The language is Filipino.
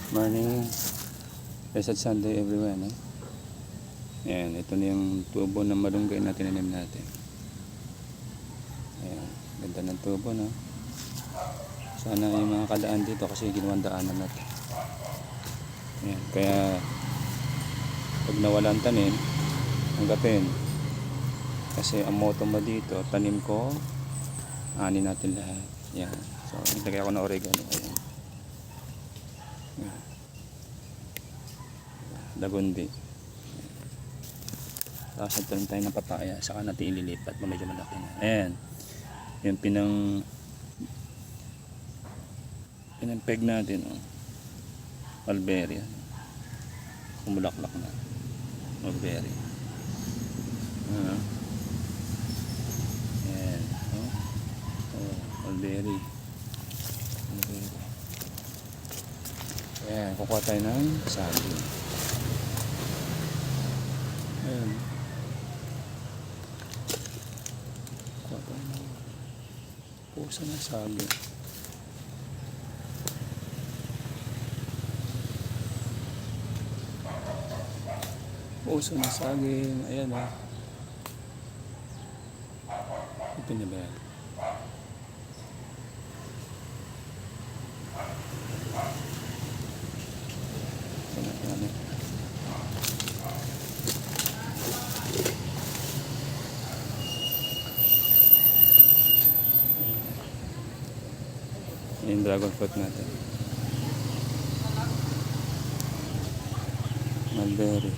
Morning. Blessed Sunday everyone. Ayan, ito na yung tubo ng malunggay na tinanim natin. Ayan, ganda ng tubo, no? Sana yung mga kadaan dito kasi ginawang daanan natin. Ayan, kaya pag nawalan tanim, tanggapin. Kasi ang motto mo dito, tanim ko, ani natin lahat. Ayan. So, nilagay ako ng oregano. Ayan. Ayan. Dagundi. Tapos nagtanim tayo ng papaya. Saka natin ililipat na medyo malaki na. Ayan. Yung pinang-peg natin. Oh. Mulberry. Kumulaklak na. Mulberry. Ayan. Oh. Oh, mulberry. Ayan. Kukuha tayo ng saging. Ayan. Kukuha tayo ng pusa na saging. Puso na saging. Ayan o. Ito na ba yan? Ito na yan. Yung dragon fruit natin. Mulberry.